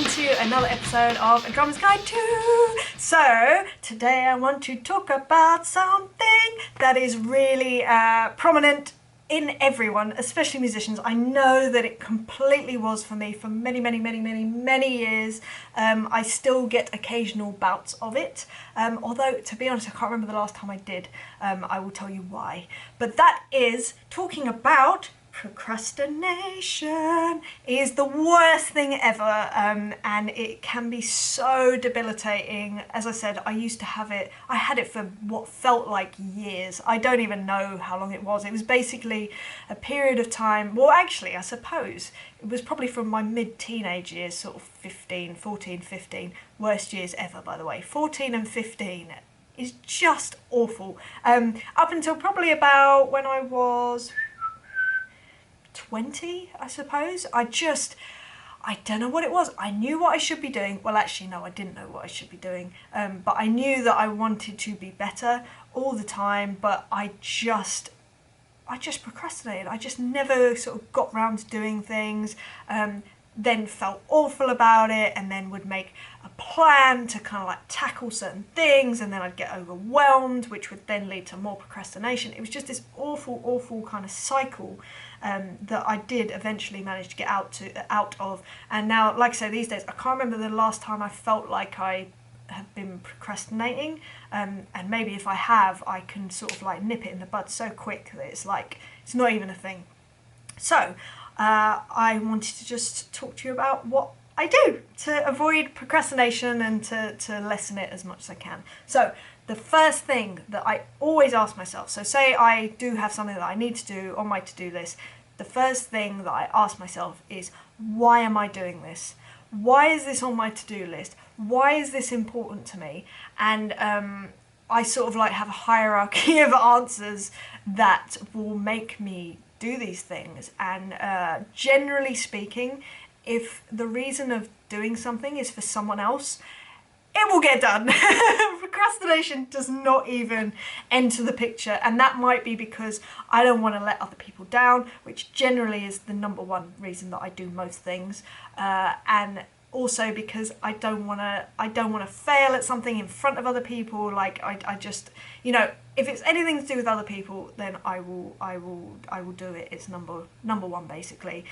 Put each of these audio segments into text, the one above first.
welcome to another episode of A Drummer's Guide to. So, today I want to talk about something that is really prominent in everyone, especially musicians. I know that it completely was for me for many years. I still get occasional bouts of it, although to be honest I can't remember the last time I did. I will tell you why. But that is talking about procrastination. Is the worst thing ever, and it can be so debilitating. As I said, I used to have it. I had it for what felt like years. I don't even know how long it was. It was basically a period of time. Well, actually, I suppose it was probably from my mid-teenage years, sort of 14, 15. Worst years ever, by the way. 14 and 15 is just awful. Up until probably about when I was 20, I suppose. I don't know what it was. I knew what I should be doing. Well, actually, no, I didn't know what I should be doing. But I knew that I wanted to be better all the time, but I just procrastinated. I just never sort of got round to doing things, then felt awful about it, and then would make a plan to kind of like tackle certain things, and then I'd get overwhelmed, which would then lead to more procrastination. It was just this awful kind of cycle that I did eventually manage to get out of. And now, like I say, these days I can't remember the last time I felt like I have been procrastinating, and maybe if I have, I can sort of like nip it in the bud so quick that it's like it's not even a thing. So I wanted to just talk to you about what I do to avoid procrastination and to lessen it as much as I can. So the first thing that I always ask myself, so say I do have something that I need to do on my to-do list, the first thing that I ask myself is, why am I doing this? Why is this on my to-do list? Why is this important to me? And I sort of like have a hierarchy of answers that will make me do these things. And generally speaking, if the reason of doing something is for someone else, it will get done. Procrastination does not even enter the picture, and that might be because I don't want to let other people down, which generally is the number one reason that I do most things, and also because I don't want to fail at something in front of other people. Like I just, you know, if it's anything to do with other people, then I will do it. It's number one basically.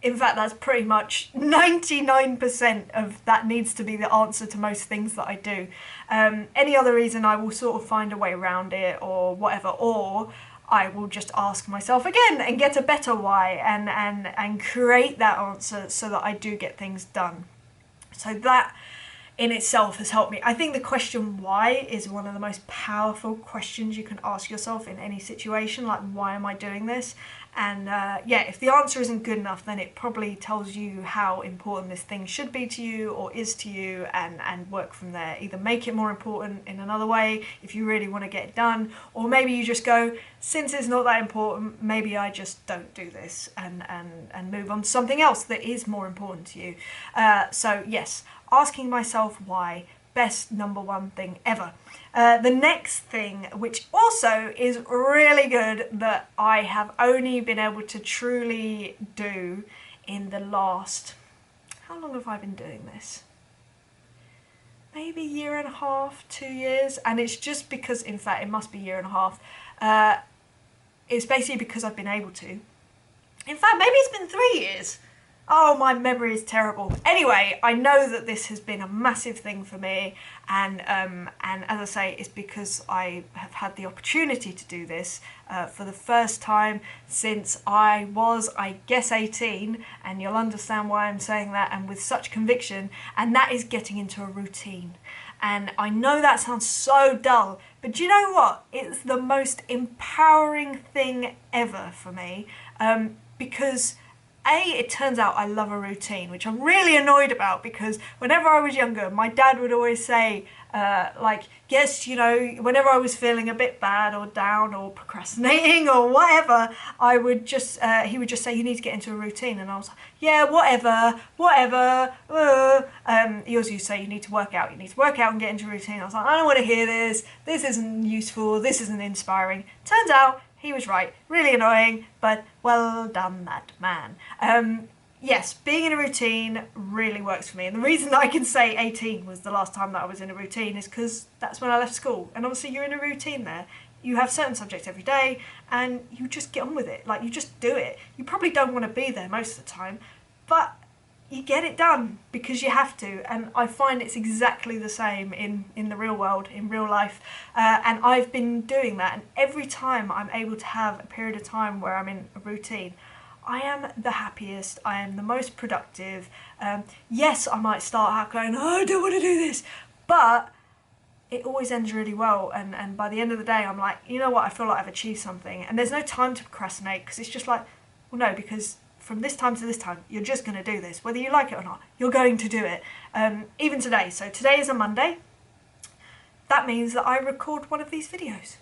In fact, that's pretty much 99% of that needs to be the answer to most things that I do. Any other reason, I will sort of find a way around it or whatever, or I will just ask myself again and get a better why and create that answer so that I do get things done. So that in itself has helped me. I think the question why is one of the most powerful questions you can ask yourself in any situation, like why am I doing this? And yeah, if the answer isn't good enough, then it probably tells you how important this thing should be to you or is to you, and work from there. Either make it more important in another way if you really want to get it done, or maybe you just go, since it's not that important, maybe I just don't do this and move on to something else that is more important to you. So yes, asking myself why, best number one thing ever. The next thing, which also is really good, that I have only been able to truly do in the last, how long have I been doing this? Maybe a year and a half, 2 years, and it's just because, in fact, it must be a year and a half. It's basically because I've been able to. In fact, maybe it's been 3 years. Oh, my memory is terrible. Anyway, I know that this has been a massive thing for me, and as I say, it's because I have had the opportunity to do this for the first time since I was, I guess, 18, and you'll understand why I'm saying that, and with such conviction, and that is getting into a routine. And I know that sounds so dull, but do you know what? It's the most empowering thing ever for me, because it turns out I love a routine, which I'm really annoyed about, because whenever I was younger, my dad would always say, like, yes, you know, whenever I was feeling a bit bad or down or procrastinating or whatever, he would just say, you need to get into a routine. And I was like, yeah, whatever. He also used to say, you need to work out and get into a routine. I was like, I don't want to hear this. This isn't useful. This isn't inspiring. Turns out he was right. Really annoying, but well done, that man. yes, being in a routine really works for me. And the reason that I can say 18 was the last time that I was in a routine is because that's when I left school. And obviously you're in a routine there. You have certain subjects every day and you just get on with it. Like, you just do it. You probably don't want to be there most of the time, but you get it done because you have to. And I find it's exactly the same in the real world, in real life. And I've been doing that. And every time I'm able to have a period of time where I'm in a routine, I am the happiest, I am the most productive. Yes, I might start out going, oh, I don't want to do this, but it always ends really well. And by the end of the day, I'm like, you know what, I feel like I've achieved something. And there's no time to procrastinate, because it's just like, well, no, because from this time to this time, you're just going to do this. Whether you like it or not, you're going to do it. Even today. So today is a Monday. That means that I record one of these videos.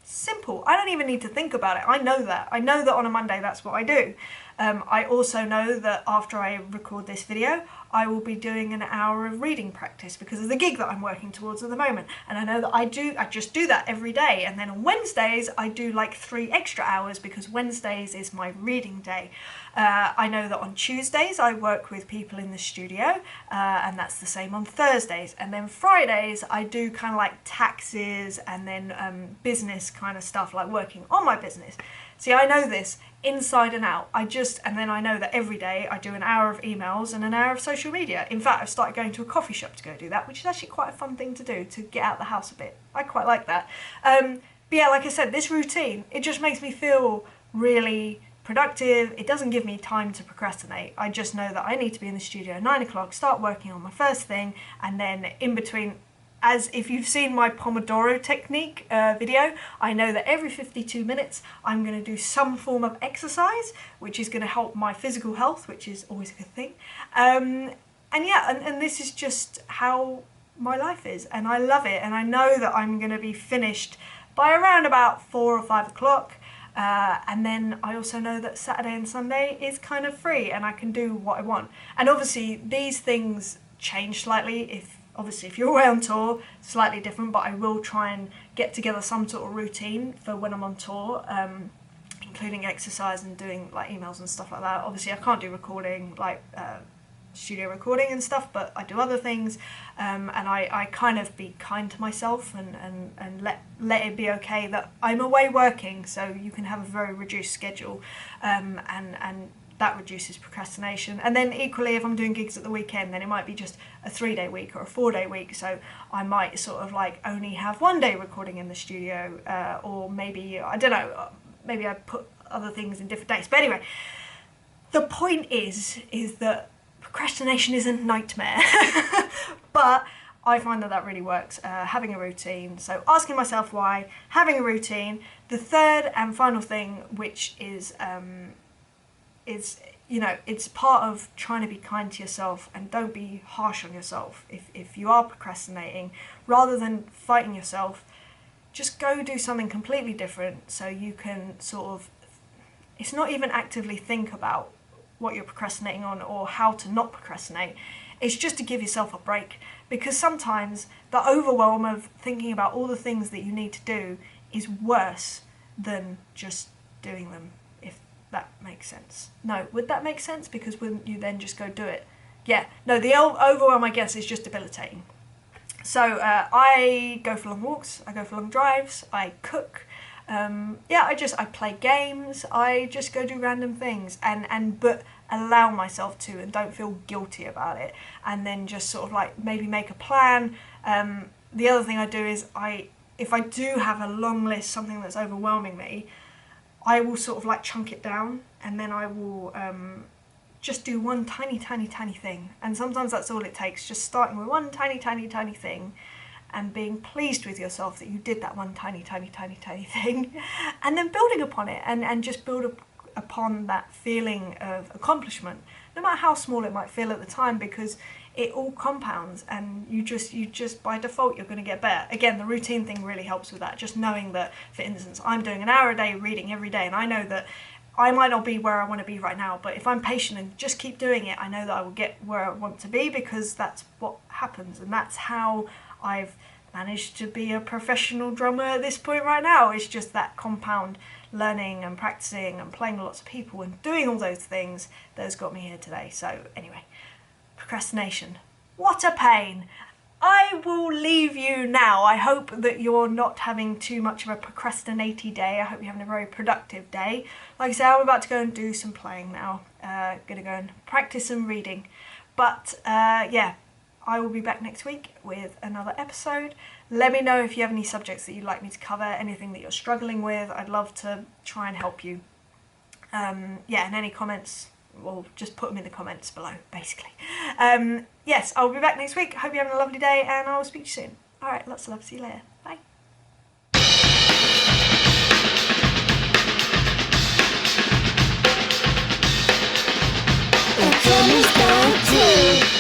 Simple. I don't even need to think about it. I know that. I know that on a Monday that's what I do. I also know that after I record this video, I will be doing an hour of reading practice because of the gig that I'm working towards at the moment. And I know that I just do that every day. And then on Wednesdays, I do like 3 extra hours because Wednesdays is my reading day. I know that on Tuesdays, I work with people in the studio, and that's the same on Thursdays. And then Fridays, I do kind of like taxes and then business kind of stuff, like working on my business. See, I know this inside and out. And then I know that every day I do an hour of emails and an hour of social media. In fact, I've started going to a coffee shop to go do that, which is actually quite a fun thing to do, to get out the house a bit. I quite like that. But yeah, like I said, this routine, it just makes me feel really productive. It doesn't give me time to procrastinate. I just know that I need to be in the studio at 9 o'clock, start working on my first thing, and then in between, as if you've seen my Pomodoro technique video, I know that every 52 minutes I'm going to do some form of exercise, which is going to help my physical health, which is always a good thing. And yeah, and this is just how my life is, and I love it. And I know that I'm going to be finished by around about 4 or 5 o'clock. And then I also know that Saturday and Sunday is kind of free and I can do what I want. And obviously these things change slightly. If you're away on tour, slightly different, but I will try and get together some sort of routine for when I'm on tour, including exercise and doing like emails and stuff like that. Obviously I can't do recording, like studio recording and stuff, but I do other things, and I kind of be kind to myself and let it be okay that I'm away working, so you can have a very reduced schedule, and that reduces procrastination. And then equally, if I'm doing gigs at the weekend, then it might be just a 3-day week or a 4-day week, so I might sort of like only have 1 day recording in the studio, or maybe, I don't know, maybe I put other things in different days. But anyway, the point is that procrastination is a nightmare. But I find that really works, having a routine. So asking myself why, having a routine. The third and final thing, which is it's part of trying to be kind to yourself, and don't be harsh on yourself. If you are procrastinating, rather than fighting yourself, just go do something completely different, so you can sort of, it's not even actively think about what you're procrastinating on or how to not procrastinate. It's just to give yourself a break, because sometimes the overwhelm of thinking about all the things that you need to do is worse than just doing them, if that makes sense. No, would that make sense? Because wouldn't you then just go do it? Yeah, no, the overwhelm, I guess, is just debilitating. So I go for long walks, I go for long drives, I cook, I play games, I just go do random things, but allow myself to, and don't feel guilty about it, and then just sort of like maybe make a plan. The other thing I do is if I do have a long list, something that's overwhelming me, I will sort of like chunk it down, and then I will just do one tiny thing. And sometimes that's all it takes, just starting with one tiny thing, and being pleased with yourself that you did that one tiny thing, and then building upon it, and just build upon that feeling of accomplishment, no matter how small it might feel at the time, because it all compounds, and you just by default you're going to get better. Again, the routine thing really helps with that, just knowing that, for instance, I'm doing an hour a day reading every day, and I know that I might not be where I want to be right now, but if I'm patient and just keep doing it, I know that I will get where I want to be, because that's what happens, and that's how I've managed to be a professional drummer at this point right now. It's just that compound learning and practicing and playing with lots of people and doing all those things that has got me here today. So anyway, procrastination. What a pain. I will leave you now. I hope that you're not having too much of a procrastinating day. I hope you're having a very productive day. Like I said, I'm about to go and do some playing now. Gonna go and practice some reading. But yeah, I will be back next week with another episode. Let me know if you have any subjects that you'd like me to cover, anything that you're struggling with. I'd love to try and help you. Yeah, and any comments, well, just put them in the comments below, basically. Yes, I'll be back next week. Hope you're having a lovely day, and I'll speak to you soon. All right, lots of love. See you later. Bye. The fun is gone too.